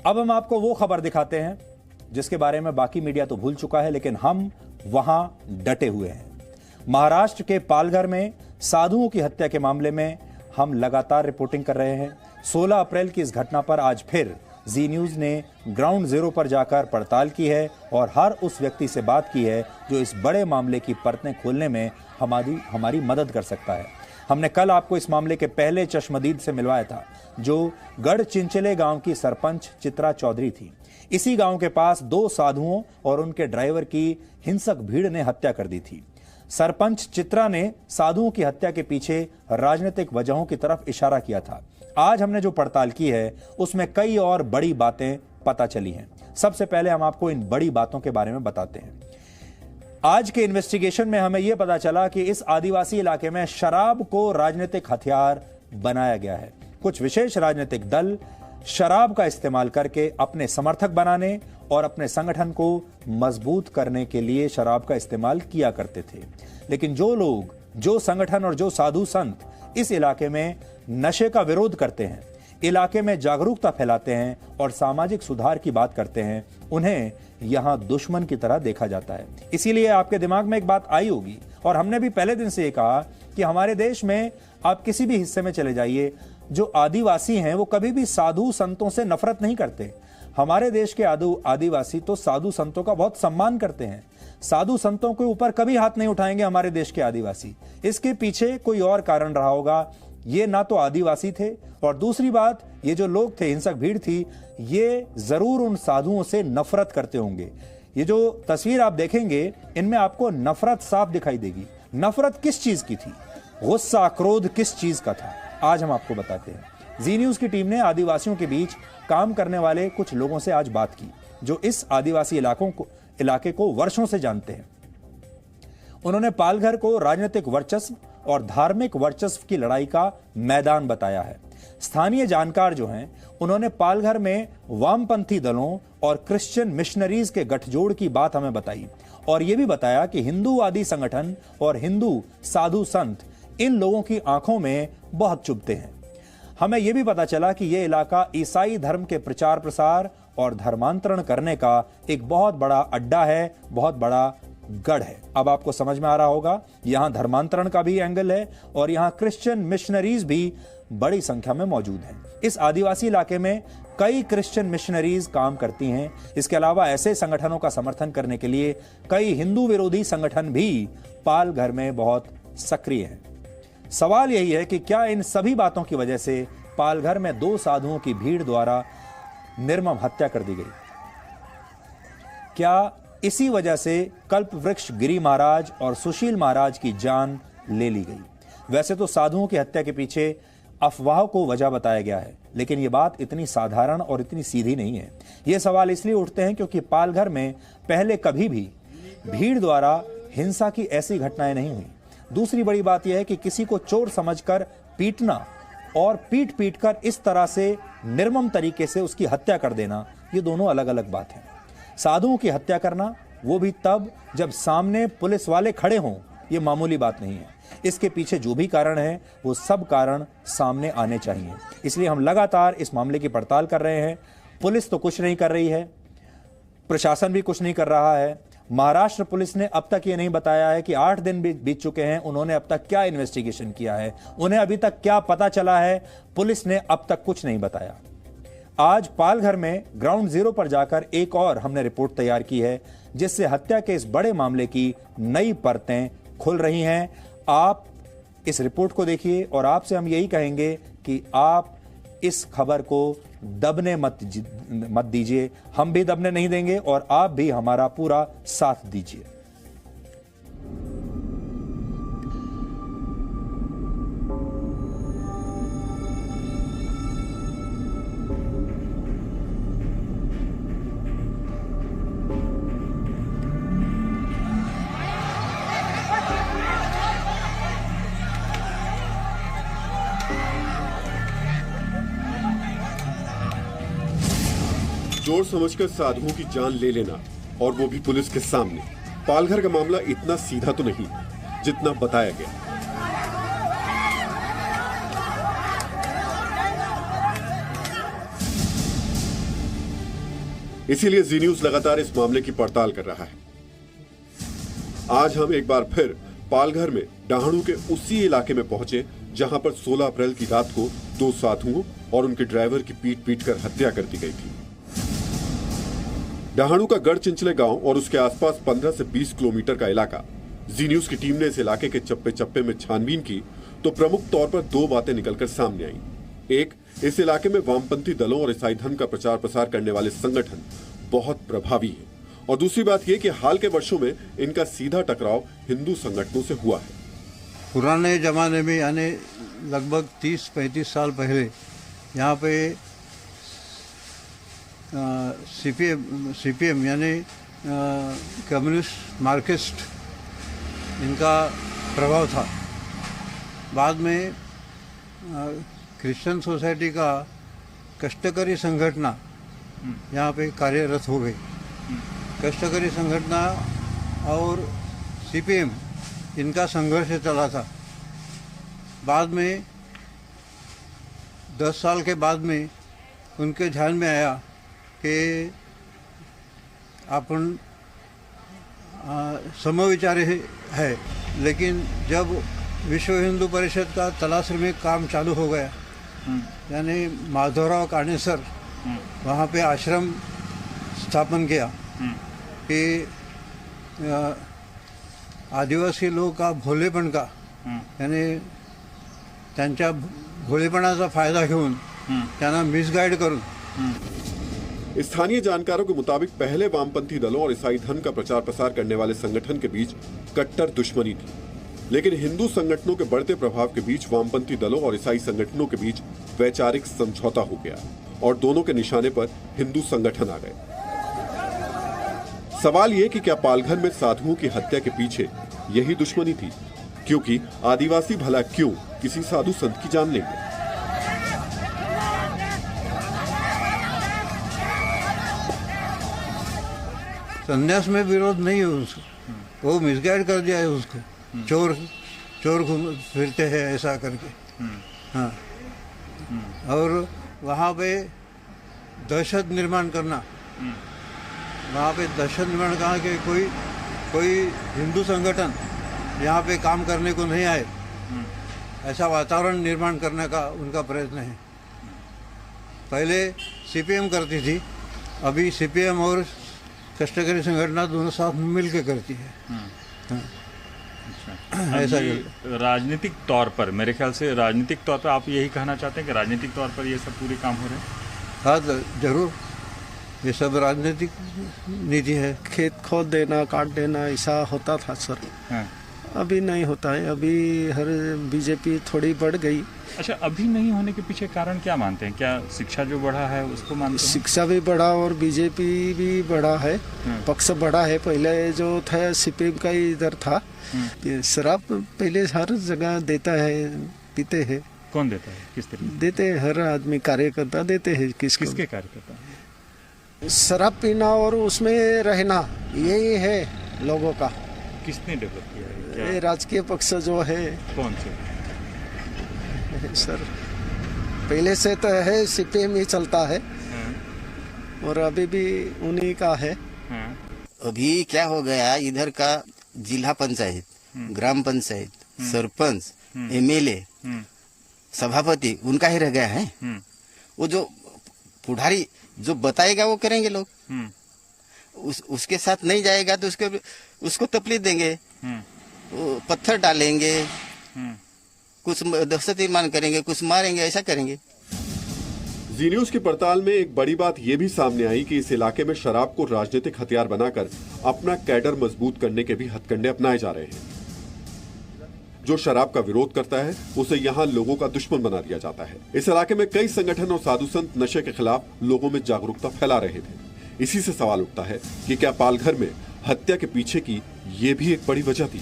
अब हम आपको वो खबर दिखाते हैं जिसके बारे में बाकी मीडिया तो भूल चुका है, लेकिन हम वहां डटे हुए हैं। महाराष्ट्र के पालघर में साधुओं की हत्या के मामले में हम लगातार रिपोर्टिंग कर रहे हैं। 16 अप्रैल की इस घटना पर आज फिर जी न्यूज ने ग्राउंड जीरो पर जाकर पड़ताल की है और हर उस व्यक्ति से बात की है जो इस बड़े मामले की परतें खोलने में हमारी मदद कर सकता है। हमने कल आपको इस मामले के पहले चश्मदीद से मिलवाया था, जो गढ़चिंचले गांव की सरपंच चित्रा चौधरी थी। इसी गांव के पास 2 साधुओं और उनके ड्राइवर की हिंसक भीड़ ने हत्या कर दी थी। सरपंच चित्रा ने साधुओं की हत्या के पीछे राजनीतिक वजहों की तरफ इशारा किया था। आज हमने जो पड़ताल की है उसमें कई और बड़ी बातें पता चली हैं। सबसे पहले हम आपको इन बड़ी बातों के बारे में बताते हैं। आज के इन्वेस्टिगेशन में हमें यह पता चला कि इस आदिवासी इलाके में शराब को राजनीतिक हथियार बनाया गया है। कुछ विशेष राजनीतिक दल शराब का इस्तेमाल करके अपने समर्थक बनाने और अपने संगठन को मजबूत करने के लिए शराब का इस्तेमाल किया करते थे। लेकिन जो लोग, जो संगठन और जो साधु संत इस इलाके में नशे का विरोध करते हैं, इलाके में जागरूकता फैलाते हैं और सामाजिक सुधार की बात करते हैं, उन्हें यहां दुश्मन की तरह देखा जाता है। इसीलिए आपके दिमाग में एक बात आई होगी, और हमने भी पहले दिन से ये कहा कि हमारे देश में आप किसी भी हिस्से में चले जाइए, जो आदिवासी हैं वो कभी भी साधु संतों से नफरत नहीं करते। हमारे देश के आदिवासी तो साधु संतों का बहुत सम्मान करते हैं। साधु संतों के ऊपर कभी हाथ नहीं उठाएंगे हमारे देश के आदिवासी। इसके पीछे कोई और कारण रहा होगा। ये ना तो आदिवासी थे, और दूसरी बात, ये जो लोग थे, हिंसक भीड़ थी, ये जरूर उन साधुओं से नफरत करते होंगे। ये जो तस्वीर आप देखेंगे, इनमें आपको नफरत साफ दिखाई देगी। नफरत किस चीज की थी, गुस्सा, क्रोध किस चीज का था, आज हम आपको बताते हैं। जी न्यूज की टीम ने आदिवासियों के बीच काम करने वाले कुछ लोगों से आज बात की, जो इस आदिवासी इलाके को वर्षों से जानते हैं। उन्होंने पालघर को राजनीतिक वर्चस्व और धार्मिक वर्चस्व की लड़ाई का मैदान बताया है। स्थानीय जानकार जो हैं, उन्होंने पालघर में वामपंथी दलों और क्रिश्चियन मिशनरीज के गठजोड़ की बात हमें बताई, और यह भी बताया कि हिंदूवादी संगठन और हिंदू साधु संत इन लोगों की आंखों में बहुत चुभते हैं। हमें यह भी पता चला कि यह इलाका ईसाई धर्म के प्रचार प्रसार और धर्मांतरण करने का एक बहुत बड़ा अड्डा है, बहुत बड़ा गढ़ है। अब आपको समझ में आ रहा होगा, यहां धर्मांतरण का भी एंगल है और यहां क्रिश्चियन मिशनरीज भी बड़ी संख्या में मौजूद हैं। इस आदिवासी इलाके में कई क्रिश्चियन मिशनरीज काम करती हैं। इसके अलावा ऐसे संगठनों का समर्थन करने के लिए कई हिंदू विरोधी संगठन भी पालघर में बहुत सक्रिय हैं। सवाल यही है कि क्या इन सभी बातों की वजह से पालघर में 2 साधुओं की भीड़ द्वारा निर्मम हत्या कर दी गई? क्या इसी वजह से कल्पवृक्ष गिरी महाराज और सुशील महाराज की जान ले ली गई? वैसे तो साधुओं की हत्या के पीछे अफवाह को वजह बताया गया है, लेकिन यह बात इतनी साधारण और इतनी सीधी नहीं है। यह सवाल इसलिए उठते हैं क्योंकि पालघर में पहले कभी भी भीड़ द्वारा हिंसा की ऐसी घटनाएं नहीं हुई। दूसरी बड़ी बात यह है कि किसी को चोर समझकर पीटना और पीट कर इस तरह से निर्मम तरीके से उसकी हत्या कर देना, ये दोनों अलग अलग बात हैं। साधुओं की हत्या करना, वो भी तब जब सामने पुलिस वाले खड़े हों, ये मामूली बात नहीं है। इसके पीछे जो भी कारण है, वो सब कारण सामने आने चाहिए। इसलिए हम लगातार इस मामले की पड़ताल कर रहे हैं। पुलिस तो कुछ नहीं कर रही है, प्रशासन भी कुछ नहीं कर रहा है। महाराष्ट्र पुलिस ने अब तक ये नहीं बताया है कि 8 दिन बीत चुके हैं, उन्होंने अब तक क्या इन्वेस्टिगेशन किया है, उन्हें अभी तक क्या पता चला है, पुलिस ने अब तक कुछ नहीं बताया। आज पालघर में ग्राउंड जीरो पर जाकर एक और हमने रिपोर्ट तैयार की है, जिससे हत्या के इस बड़े मामले की नई परतें खुल रही हैं। आप इस रिपोर्ट को देखिए और आपसे हम यही कहेंगे कि आप इस खबर को दबने मत दीजिए। हम भी दबने नहीं देंगे और आप भी हमारा पूरा साथ दीजिए। चोर समझकर साधुओं की जान ले लेना, और वो भी पुलिस के सामने। पालघर का मामला इतना सीधा तो नहीं जितना बताया गया। इसीलिए जी न्यूज लगातार इस मामले की पड़ताल कर रहा है। आज हम एक बार फिर पालघर में डाहणु के उसी इलाके में पहुंचे जहां पर 16 अप्रैल की रात को 2 साधुओं और उनके ड्राइवर की पीट कर हत्या कर दी गई थी। डाहणु का गढ़चिंचले गांव और उसके आसपास 15 से 20 किलोमीटर का इलाका। जी न्यूज की टीम ने इस इलाके के चप्पे चप्पे में छानबीन की तो प्रमुख तौर पर 2 बातें निकलकर सामने आई। एक, इस इलाके में वामपंथी दलों और ईसाई धर्म का प्रचार प्रसार करने वाले संगठन बहुत प्रभावी है, और दूसरी बात यह कि हाल के वर्षों में इनका सीधा टकराव हिंदू संगठनों से हुआ है। पुराने जमाने में यानी लगभग 30-35 साल पहले यहाँ पे सीपीएम यानी कम्युनिस्ट मार्क्सिस्ट इनका प्रभाव था। बाद में क्रिश्चियन सोसाइटी का कष्टकरी संगठना यहाँ पे कार्यरत हो गई। कष्टकरी संगठना और सीपीएम इनका संघर्ष चला था। बाद में 10 साल के बाद में उनके ध्यान में आया कि अपन समविचारी है, लेकिन जब विश्व हिंदू परिषद का तलासर में काम चालू हो गया, यानी माधवराव कानेसर वहाँ पे आश्रम स्थापन किया कि आदिवासी लोग का भोलेपण का यानी त्यांच्या भोलेपणाचा फायदा घेऊन त्यांना मिसगाइड करून। स्थानीय जानकारों के मुताबिक पहले वामपंथी दलों और ईसाई धर्म का प्रचार प्रसार करने वाले संगठन के बीच कट्टर दुश्मनी थी, लेकिन हिंदू संगठनों के बढ़ते प्रभाव के बीच वामपंथी दलों और ईसाई संगठनों के बीच वैचारिक समझौता हो गया और दोनों के निशाने पर हिंदू संगठन आ गए। सवाल ये कि क्या पालघर में साधुओं की हत्या के पीछे यही दुश्मनी थी, क्योंकि आदिवासी भला क्यों किसी साधु संत की जान लेंगे। संन्यास में विरोध नहीं है उसको, वो मिसगाइड कर दिया है उसको, चोर घूम फिरते हैं ऐसा करके। हाँ, और वहाँ पे दहशत निर्माण करना, वहाँ पे दहशत निर्माण कहा कि कोई हिंदू संगठन यहाँ पे काम करने को नहीं आए, ऐसा वातावरण निर्माण करने का उनका प्रयत्न है। पहले सीपीएम करती थी, अभी सीपीएम और कष्टकरी संगठन दोनों साथ मिल के करती है। अच्छा, ऐसा राजनीतिक तौर पर, मेरे ख्याल से राजनीतिक तौर पर आप यही कहना चाहते हैं कि राजनीतिक तौर पर ये सब पूरे काम हो रहे हैं? हाँ जरूर, ये सब राजनीतिक नीति है। खेत खोद देना, काट देना, ऐसा होता था सर। हाँ। अभी नहीं होता है, अभी हर बीजेपी थोड़ी बढ़ गई। अच्छा, अभी नहीं होने के पीछे कारण क्या मानते हैं? क्या शिक्षा जो बढ़ा है उसको मानते हैं? शिक्षा भी बढ़ा और बीजेपी भी बढ़ा है, पक्ष बढ़ा है। पहले जो था सीपीएम का इधर था, शराब पहले हर जगह देता है, पीते हैं। कौन देता है, किस तरीके देते हैं? हर आदमी कार्यकर्ता देते हैं। किसके कार्यकर्ता? शराब पीना और उसमें रहना, यही है लोगों का। किसने डेवलप किया है? ये राजकीय पक्ष जो है। कौन से सर? पहले से तो है, सीपीएम ही चलता है। और अभी भी उन्हीं का है। अभी क्या हो गया, इधर का जिला पंचायत, ग्राम पंचायत, सरपंच, एमएलए, सभापति उनका ही रह गया है। वो जो पुढ़ारी जो बताएगा वो करेंगे लोग। उसके साथ नहीं जाएगा तो उसको तकलीफ देंगे, पत्थर डालेंगे, कुछ दहशत निर्माण करेंगे, कुछ मारेंगे, ऐसा करेंगे। जी न्यूज की पड़ताल में एक बड़ी बात यह भी सामने आई कि इस इलाके में शराब को राजनीतिक हथियार बनाकर अपना कैडर मजबूत करने के भी हथकंडे अपनाए जा रहे हैं। जो शराब का विरोध करता है उसे यहाँ लोगों का दुश्मन बना दिया जाता है। इस इलाके में कई संगठन और साधु संत नशे के खिलाफ लोगों में जागरूकता फैला रहे थे। इसी से सवाल उठता है कि क्या पालघर में हत्या के पीछे की ये भी एक बड़ी वजह थी?